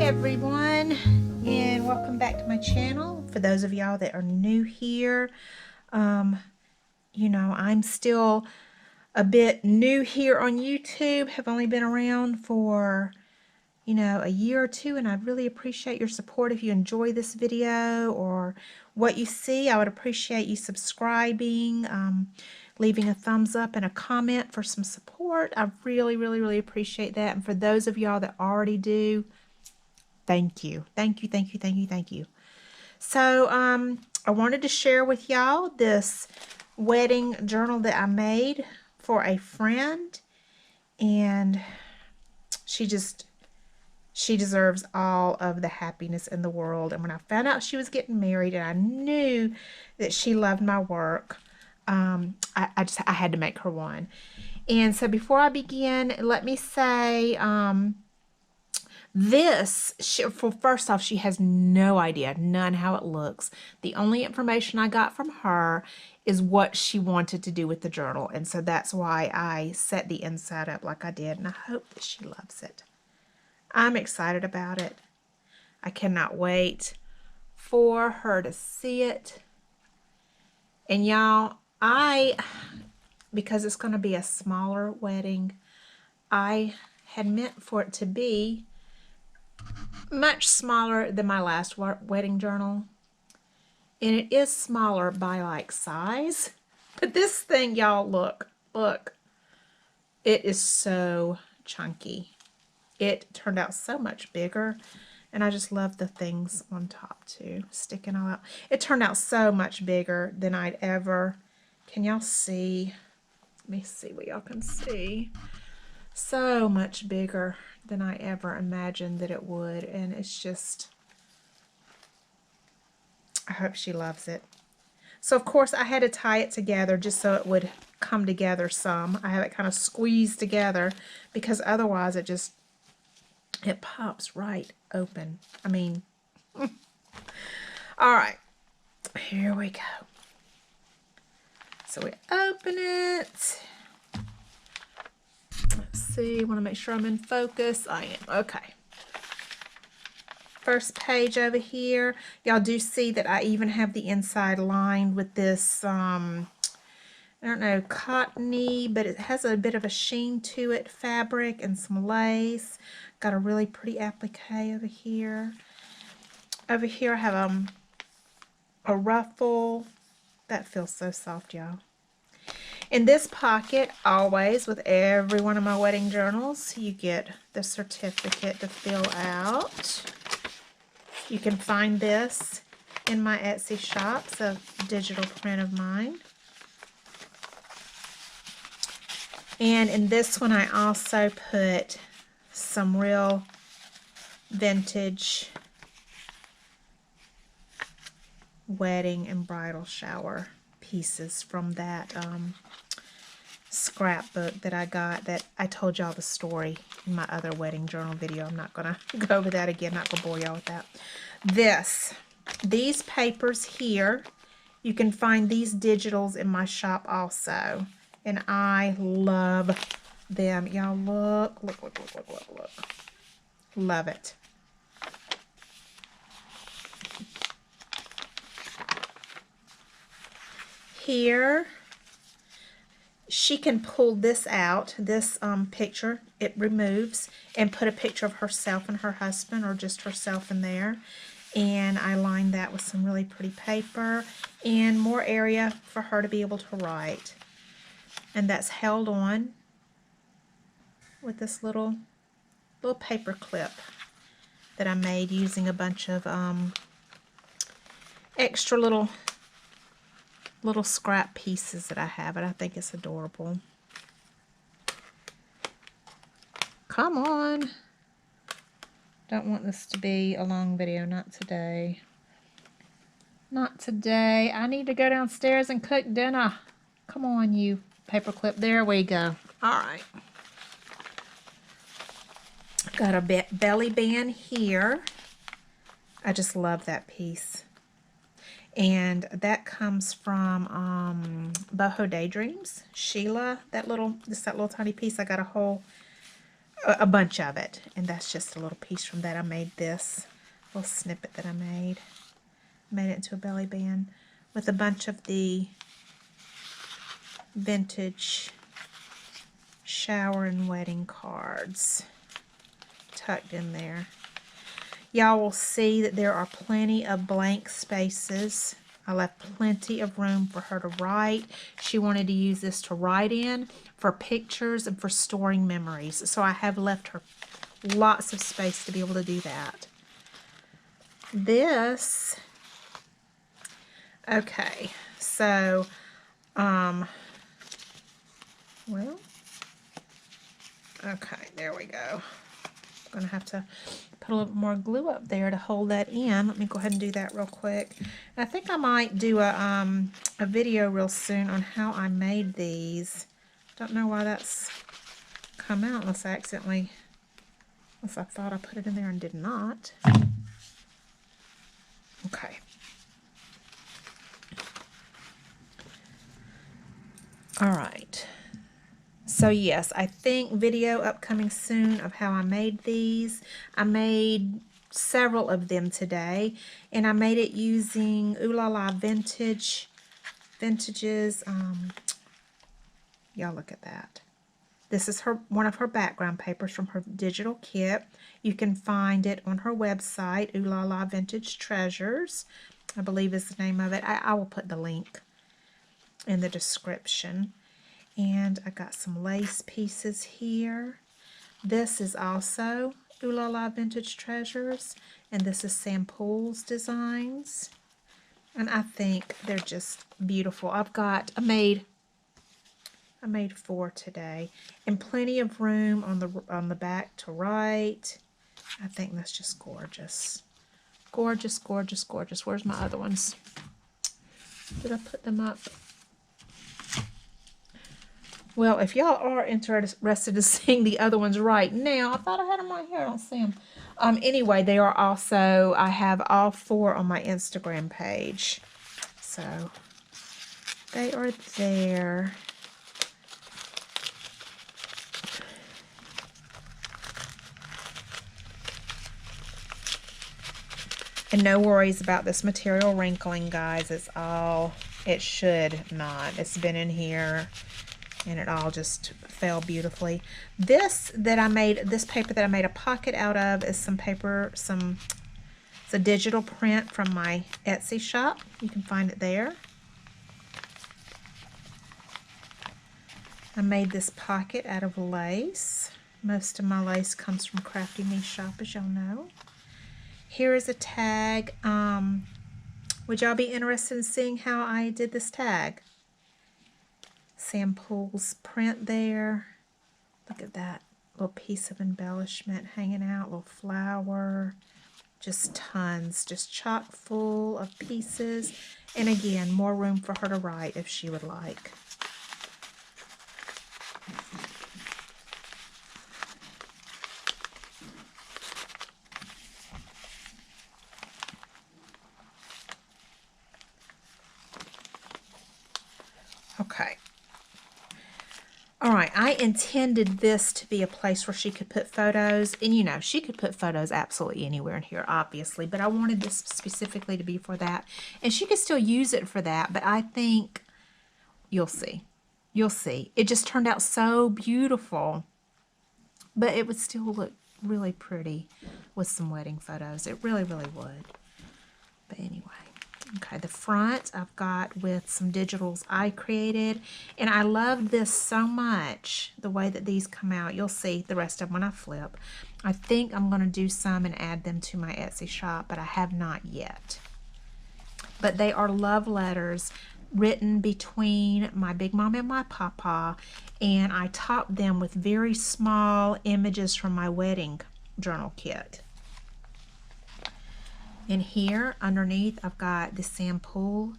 Everyone, and welcome back to my channel. For those of y'all that are new here, I'm still a bit new here on YouTube, have only been around for a year or two, and I'd really appreciate your support. If you enjoy this video or what you see, I would appreciate you subscribing, leaving a thumbs up and a comment for some support. I really appreciate that. And for those of y'all that already do, thank you. Thank you. So I wanted to share with y'all this wedding journal that I made for a friend, and she deserves all of the happiness in the world. And when I found out she was getting married and I knew that she loved my work, I had to make her one. And so before I begin, let me say, first off, she has no idea, none, how it looks. The only information I got from her is what she wanted to do with the journal. And so that's why I set the inside up like I did. And I hope that she loves it. I'm excited about it. I cannot wait for her to see it. And y'all, because it's going to be a smaller wedding, I had meant for it to be much smaller than my last wedding journal. And it is smaller by like size. But this thing, y'all, look. It is so chunky. It turned out so much bigger. And I just love the things on top too, sticking all out. It turned out so much bigger than I'd ever. Can y'all see? Let me see what y'all can see. So much bigger than I ever imagined that it would. And it's just, I hope she loves it. So of course I had to tie it together just so it would come together some. I have it kind of squeezed together because otherwise it pops right open. I mean, all right, here we go. So we open it. Let's see, I want to make sure I'm in focus. I am, okay. First page over here. Y'all do see that I even have the inside lined with this, I don't know, cottony, but it has a bit of a sheen to it, fabric and some lace. Got a really pretty applique over here. Over here I have a ruffle. That feels so soft, y'all. In this pocket, always with every one of my wedding journals, you get the certificate to fill out. You can find this in my Etsy shop. It's a digital print of mine. And in this one, I also put some real vintage wedding and bridal shower pieces from that scrapbook that I got, that I told y'all the story in my other wedding journal video. I'm not going to go over that again. Not going to bore y'all with that. These papers here, you can find these digitals in my shop also. And I love them. Y'all look. Love it. Here, she can pull this out, this picture, it removes, and put a picture of herself and her husband, or just herself in there. And I lined that with some really pretty paper and more area for her to be able to write. And that's held on with this little paper clip that I made using a bunch of extra little scrap pieces that I have, and I think it's adorable. Come on. Don't want this to be a long video. Not today. Not today. I need to go downstairs and cook dinner. Come on, you paperclip. There we go. All right. Got a belly band here. I just love that piece. And that comes from Boho Daydreams. Sheila, that little tiny piece. I got a whole a bunch of it. And that's just a little piece from that. I made this little snippet that I made. Made it into a belly band with a bunch of the vintage shower and wedding cards tucked in there. Y'all will see that there are plenty of blank spaces. I left plenty of room for her to write. She wanted to use this to write in for pictures and for storing memories. So I have left her lots of space to be able to do that. This, okay, so, well, okay, there we go. I'm going to have to put a little more glue up there to hold that in. Let me go ahead and do that real quick. I think I might do a video real soon on how I made these. Don't know why that's come out unless I thought I put it in there and did not. Okay. All right. So yes, I think video upcoming soon of how I made these. I made several of them today, and I made it using Ooh La La Vintages. Y'all look at that. This is one of her background papers from her digital kit. You can find it on her website, Ooh La La Vintage Treasures, I believe is the name of it. I will put the link in the description. And I got some lace pieces here. This is also Ooh La La Vintage Treasures, and this is Sam Poole's designs. And I think they're just beautiful. I made 4 today, and plenty of room on the back to write. I think that's just gorgeous. Gorgeous, gorgeous, gorgeous. Where's my other ones? Did I put them up? Well, if y'all are interested in seeing the other ones right now, I thought I had them right here. I don't see them. Anyway, they are also, I have all 4 on my Instagram page. So, they are there. And no worries about this material wrinkling, guys. It should not. It's been in here, and it all just fell beautifully. This paper that I made a pocket out of is it's a digital print from my Etsy shop. You can find it there. I made this pocket out of lace. Most of my lace comes from Crafty Me shop, as y'all know. Here is a tag. Would y'all be interested in seeing how I did this tag? Sam Poole's print there. Look at that little piece of embellishment hanging out, little flower, just tons, just chock full of pieces. And again, more room for her to write if she would like. Okay. All right, I intended this to be a place where she could put photos, and you know, she could put photos absolutely anywhere in here, obviously, but I wanted this specifically to be for that, and she could still use it for that, but I think, you'll see, it just turned out so beautiful, but it would still look really pretty with some wedding photos. It really, really would, but anyway. Okay, the front I've got with some digitals I created, and I love this so much, the way that these come out. You'll see the rest of them when I flip. I think I'm going to do some and add them to my Etsy shop, but I have not yet. But they are love letters written between my big mom and my papa, and I topped them with very small images from my wedding journal kit. And here underneath I've got the Sam Poole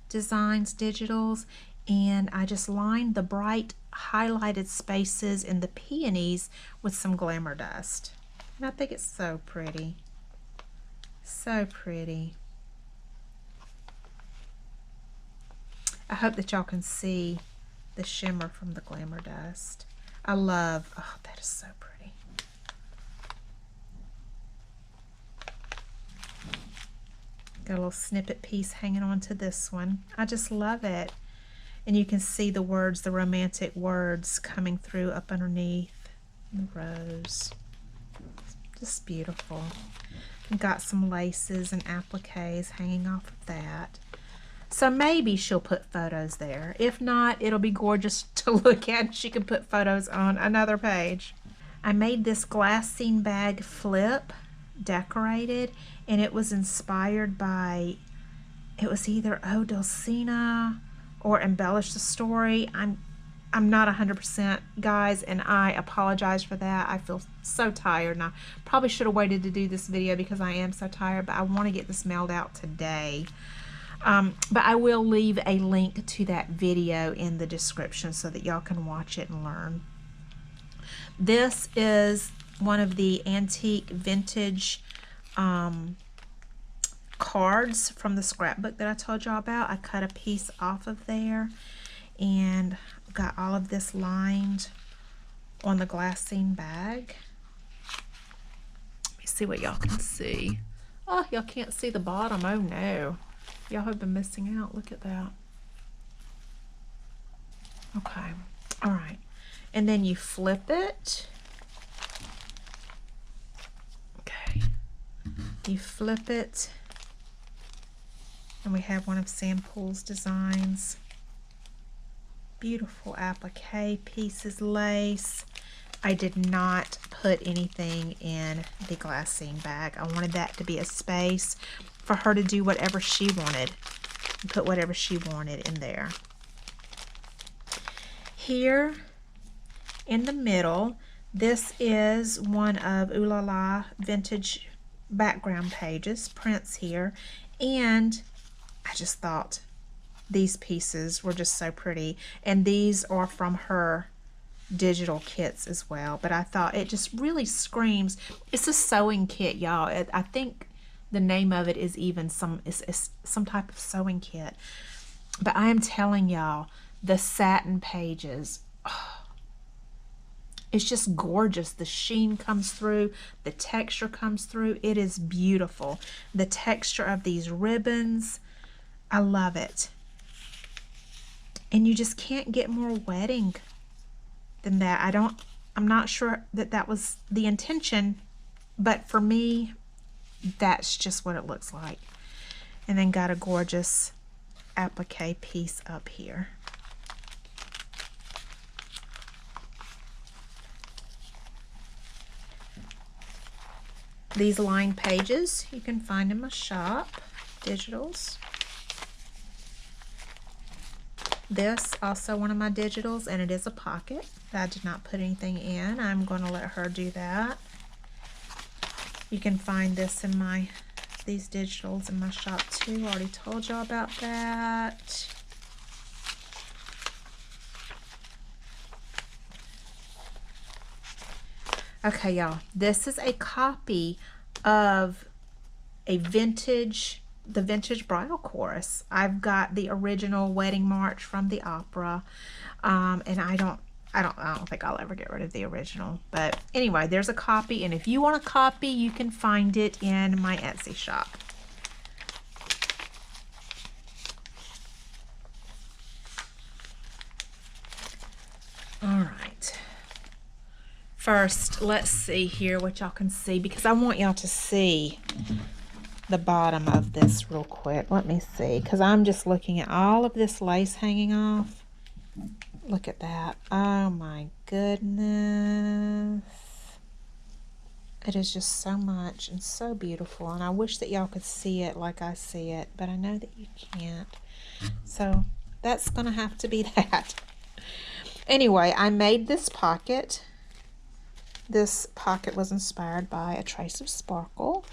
Designs digitals, and I just lined the bright highlighted spaces in the peonies with some glamour dust. And I think it's so pretty. So pretty. I hope that y'all can see the shimmer from the glamour dust. I love, oh, that is so pretty. Got a little snippet piece hanging on to this one. I just love it. And you can see the words, the romantic words coming through up underneath the rose. Just beautiful. And got some laces and appliques hanging off of that. So maybe she'll put photos there. If not, it'll be gorgeous to look at. She can put photos on another page. I made this glassine bag flip decorated, and it was inspired by, it was either Oh Dulcina or Embellish the Story. I'm not 100%, guys, and I apologize for that. I feel so tired, and I probably should have waited to do this video because I am so tired, but I want to get this mailed out today. But I will leave a link to that video in the description so that y'all can watch it and learn. This is one of the antique vintage cards from the scrapbook that I told y'all about. I cut a piece off of there and got all of this lined on the glassine bag. Let me see what y'all can see. Oh, y'all can't see the bottom. Oh no. Y'all have been missing out. Look at that. Okay. All right. And then you flip it. Okay. You flip it. And we have one of Sam Poole's designs. Beautiful applique pieces, lace. I did not put anything in the glassine bag. I wanted that to be a space for her to do whatever she wanted. Put whatever she wanted in there. Here in the middle, this is one of Ooh La La vintage background pages, prints here, and I just thought these pieces were just so pretty, and these are from her digital kits as well, but I thought it just really screams, it's a sewing kit, y'all. I think the name of it is even some type of sewing kit, but I am telling y'all, the satin pages, oh, it's just gorgeous. The sheen comes through, the texture comes through. It is beautiful. The texture of these ribbons, I love it. And you just can't get more wedding than that. I'm not sure that that was the intention, but for me, that's just what it looks like. And then got a gorgeous applique piece up here. These lined pages you can find in my shop, digitals. This also one of my digitals, and it is a pocket that I did not put anything in. I'm going to let her do that. You can find this in these digitals in my shop too. Already told y'all about that. Okay, y'all, this is a copy of the vintage bridal chorus. I've got the original Wedding March from the opera, and I don't think I'll ever get rid of the original. But anyway, there's a copy, and if you want a copy, you can find it in my Etsy shop. All right. First, let's see here what y'all can see, because I want y'all to see the bottom of this real quick. Let me see, because I'm just looking at all of this lace hanging off. Look at that. Oh my goodness. It is just so much and so beautiful, and I wish that y'all could see it like I see it, but I know that you can't. So that's gonna have to be that. Anyway, I made this pocket. This pocket was inspired by A Trace of Sparkle.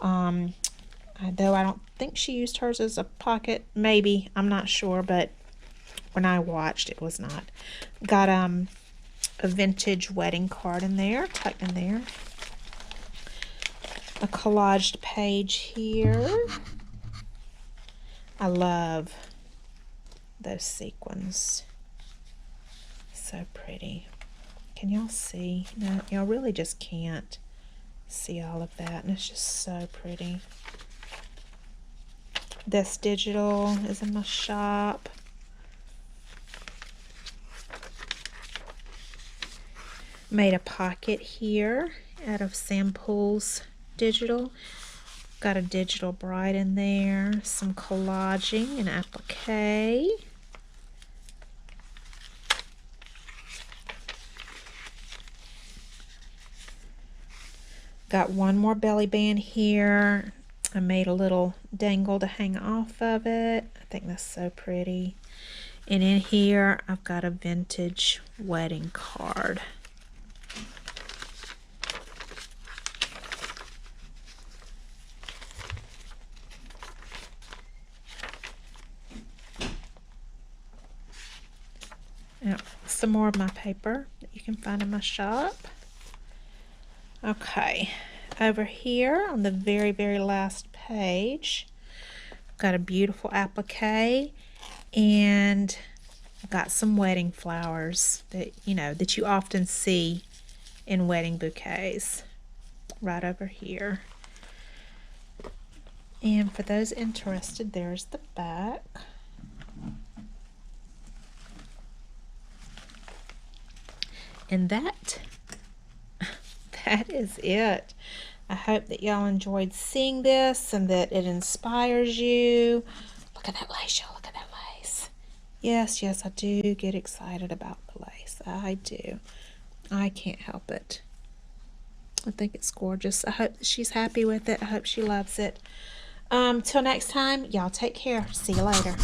Though I don't think she used hers as a pocket. Maybe, I'm not sure, but when I watched, it was not. Got a vintage wedding card in there, tucked in there. A collaged page here. I love those sequins. So pretty. Can y'all see? No, y'all really just can't see all of that, and it's just so pretty. This digital is in my shop. Made a pocket here out of Sam Pool's digital. Got a digital bride in there, some collaging and applique. Got one more belly band here. I made a little dangle to hang off of it. I think that's so pretty. And in here, I've got a vintage wedding card. Now, some more of my paper that you can find in my shop. Okay, over here on the very, very last page, I've got a beautiful applique, and I've got some wedding flowers that that you often see in wedding bouquets right over here. And for those interested, there's the back. And that is it. I hope that y'all enjoyed seeing this and that it inspires you. Look at that lace, y'all. Look at that lace. Yes, I do get excited about the lace. I do. I can't help it. I think it's gorgeous. I hope that she's happy with it. I hope she loves it. Till next time, y'all take care. See you later.